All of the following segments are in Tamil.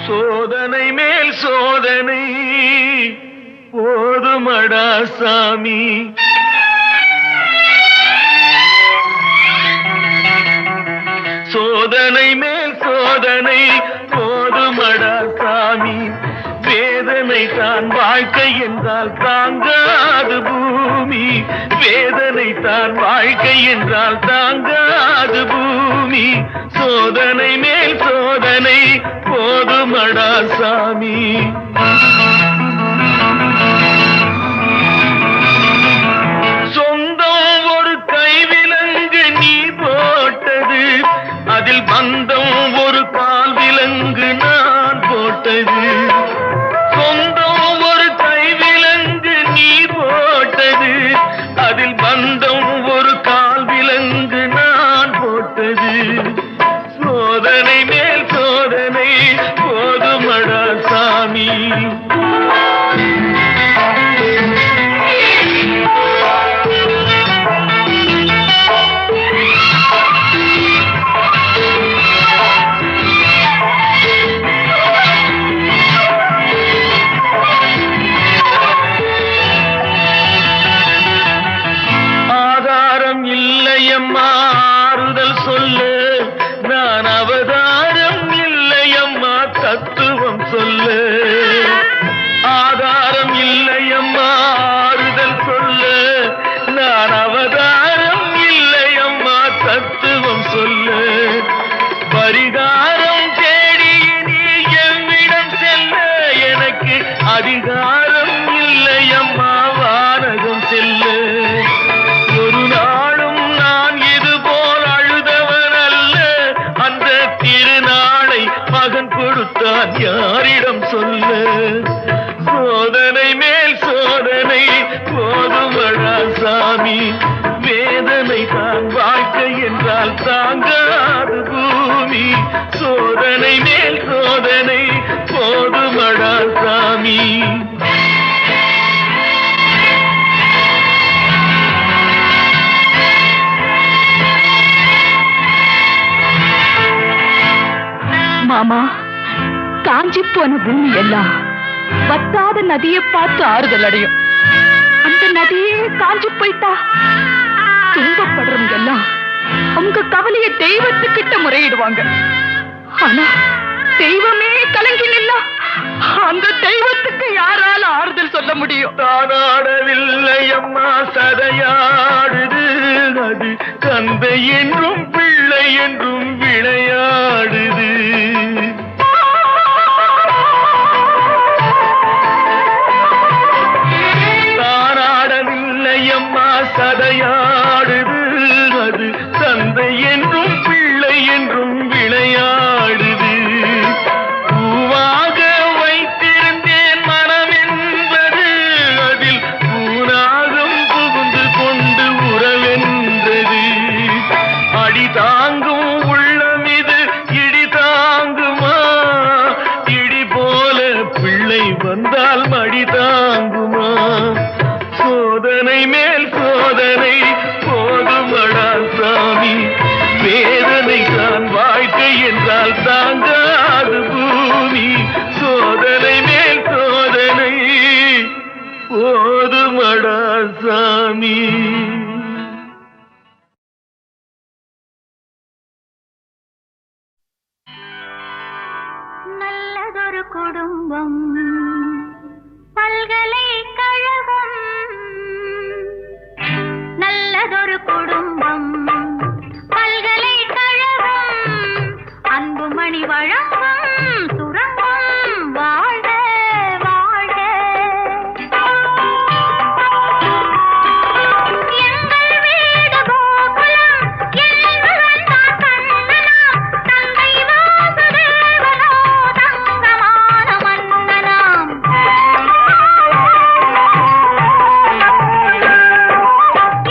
சோதனை மேல் சோதனை போதுமடா சாமி. சோதனை மேல் சோதனை போதுமடா சாமி. வேதனை தான் வாழ்க்கை என்றால் தாங்காது பூமி. வேதனை தான் வாழ்க்கை என்றால் தாங்காது பூமி. சோதனை மேல் சோதனை போதுமடா சாமி. சொந்தம் ஒரு கைவிலங்கு நீ போட்டது, அதில் பந்தம் ஒரு கால் விலங்கு நான் போட்டது. சொந்தம் ஒரு கைவிலங்கு நீ போட்டது, அதில் பந்தம் ஒரு கால் விலங்கு நான் போட்டது. சோதனை மேல் சோதனை போதுமடா சாமி. ஆறுதல் சொல்லு நான் அவதாரம் இல்லையம்மா தத்துவம் சொல்லு. ஆதாரம் இல்லையம்மா ஆறுதல் சொல்லு நான் அவதாரம் இல்லையம்மா தத்துவம் சொல்லு. பரிகாரம் தேடி நீ எவ்விடம் செல்ல எனக்கு அதிகாரம் இல்லையம்மா வானகம் செல்லு. ஒரு நாளும் நான் இதுபோல் அழுதவன் அல்ல. அந்த திருநாளை மகன் கொடுத்தான் யாரிடம் சொல்ல. சோதனை மேல் சோதனை போதுமடா சாமி. வேதனை தான் வாழ்க்கை என்றால் தாங்காது பூமி. சோதனை மேல் சோதனை போதுமடா சாமி. மாமா, காஞ்சி போன பூமி எல்லாம் வத்தாத நதியை பார்த்து ஆறுதல் அடையும். அந்த நதியே காஞ்சி போயிட்டா துன்பப்படுறவங்க எல்லாம் உங்க கவலைய தெய்வத்துக்கிட்ட முறையிடுவாங்க. ஆனா தெய்வமே கலங்கி நின்னா அந்த தெய்வத்துக்கு யாரால ஆறுதல் சொல்ல முடியும்? தானாடவில்லை அம்மா சதையாடுது. அது தந்தை என்றும் பிள்ளை என்றும் விளையாடுது. தானாடவில்லை அம்மா சதையாடுது. அது தந்தை என்றும் பிள்ளை என்றும் விளையாடுது. பூவாக வைத்திருந்தேன் மனம் என்பது அதில் பூனாகம் புகுந்து கொண்டு உறவென்றது. அடி தாங்கும் உள்ளம் இது இடி தாங்குமா? இடி போல பிள்ளை வந்தால் மடி தாங்குமா? சோதனை மேல் சோதனை போதுமடா சாமி. வேதனை தான் வாழ்க்கை என்றால் தாங்காது பூமி. சோதனை மேல் சோதனை போதுமடா சாமி. நல்லதொரு குடும்பம் பல்கலைக்கழகம். நல்லதொரு குடும்பம் பல்கலைக்கழகம். அன்புமணி வழங்கும் சுரங்கம் வாழ்க வாழ்க. எங்கள் வீடு கோகுலம் என்பவன் தான் கண்ணனாம். தந்தை வாசுதேவனோ தங்கமான மன்னனாம்.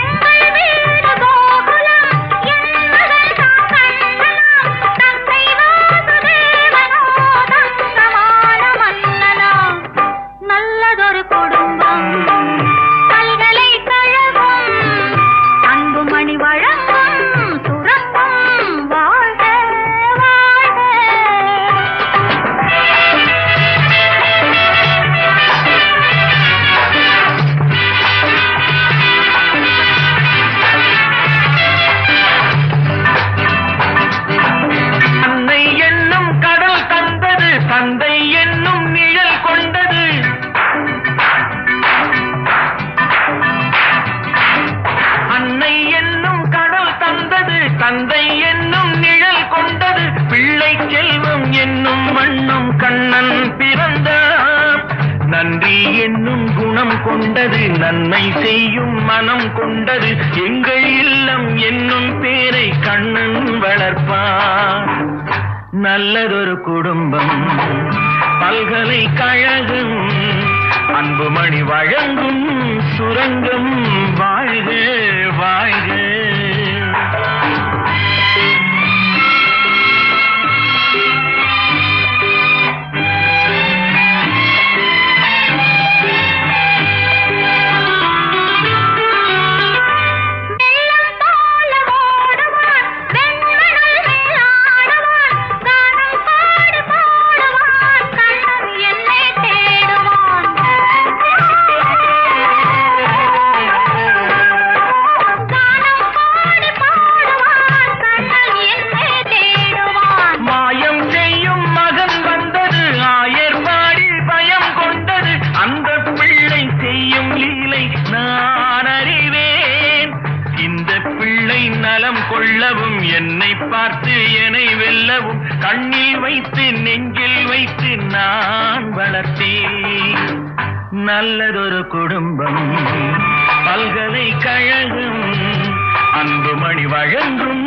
எங்கள் வீடு கோகுலம் என்பவன் தான் கண்ணனாம். தந்தை வாசுதேவனோ என்னும் வண்ணம் கண்ணன் பிறந்தார். நன்றி என்னும் குணம் கொண்டது, நன்மை செய்யும் மனம் கொண்டது, எங்கள் இல்லம் என்னும் பேரை கண்ணன் வளர்ப்பார். நல்லதொரு குடும்பம், பல்கலைக்கழகம், அன்புமணி வழங்கும் சுரங்கம், வாழ்க வாழ்க. கொள்ளவும் என்னை பார்த்து என்னை வெல்லவும் கண்ணில் வைத்து நெஞ்சில் வைத்து நான் வளர்த்தேன். நல்லதொரு குடும்பம், பல்கலைக்கழகம், அன்புமணி வழங்கும்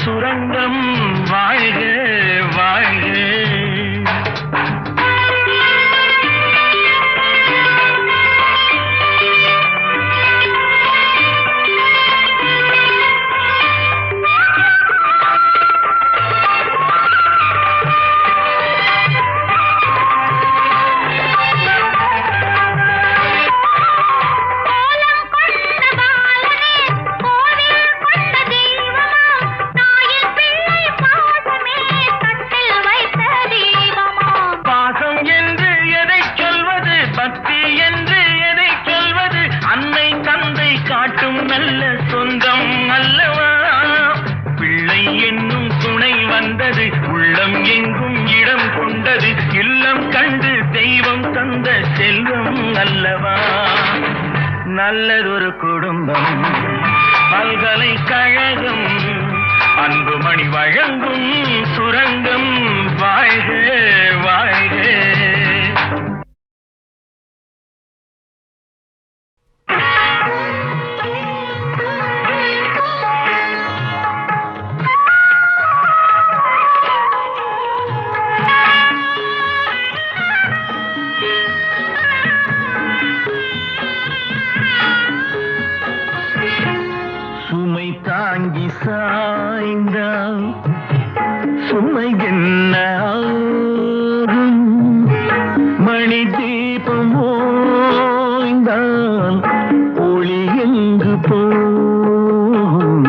சுரங்கம், வாழ்க வாழ்க. நல்ல சொந்தம் அல்லவா, பிள்ளை என்னும் துணை வந்தது, உள்ளம் எங்கும் இடம் கொண்டது, இல்லம் கண்டு தெய்வம் தந்த செல்வம் அல்லவா. நல்லதொரு குடும்பம், பல்கலைக்கழகம், அன்புமணி வழங்கும் சுரங்கம், வாழ்க வாழ்க. தாங்கி சாய்ந்தால் சுமை என்ன ஆகும், மணி தீபம் ஓய்ந்தால் ஒளி எங்கு போகும்.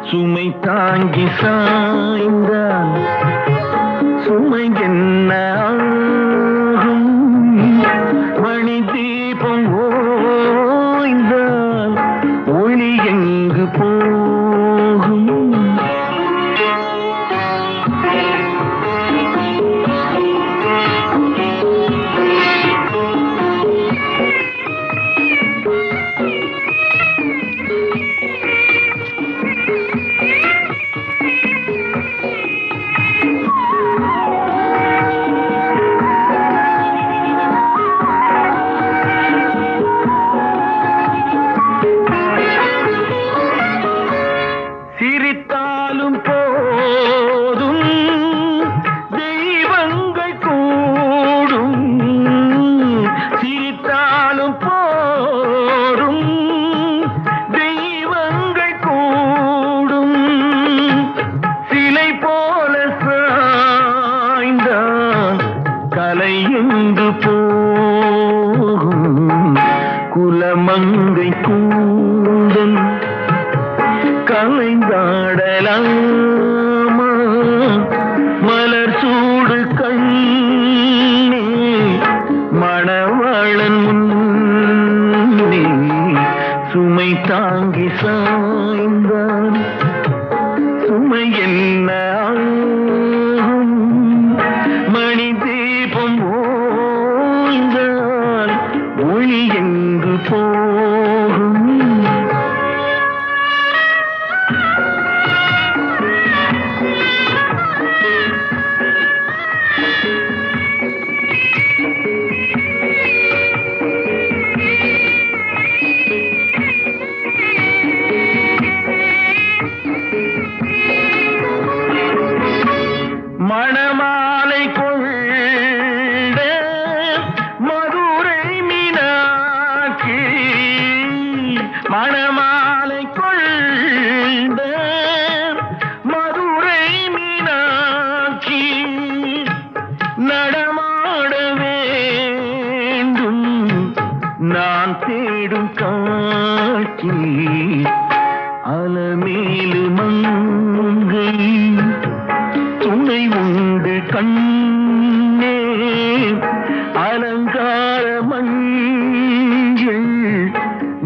சுமை தாங்கி சாய்ந்தால் சுமை என்ன ஆகும், மணி தீபம் ஓய்ந்தால் ஒளி எங்கு போகும். குலமங்கை கூந்தல் கலைந்தாடலாமா, மலர் சூடு கண்ணே மணவாளன் முன்னே, சுமை தாங்கி சாய்ந்தான் சுமை என்ன ஆகும், மணி தீபம் ஓய்ந்தால் ஒளி எங்கு போகும். மணமாலை கொண்ட மதுரை மீனாட்சி மணமாலை கொண்ட மதுரை மீனாட்சி நடமாட வேண்டும் நான் தேடும் காட்சி அலமேலு மங்கை துணை உண்டு கண்ணே அலங்கார மஞ்சள்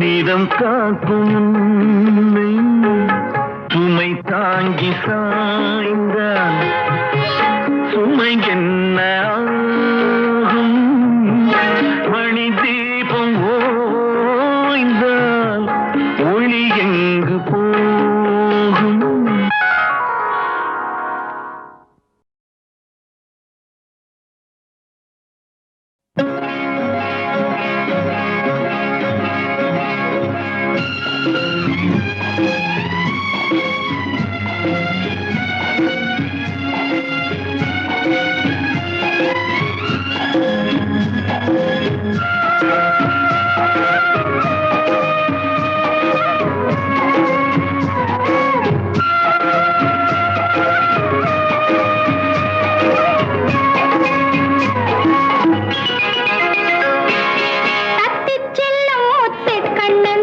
நீதம் காக்கும் உன்னை சுமை தாங்கி சாய்ந்தான் சுமை என்ன ஆகும் மணி தீபம் ஓய்ந்தால் ஒளி எங்கு போகும் தட்டிச் செல்லும் முத்து கண்ணன்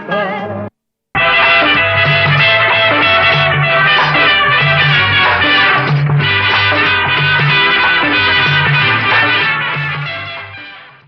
ராதா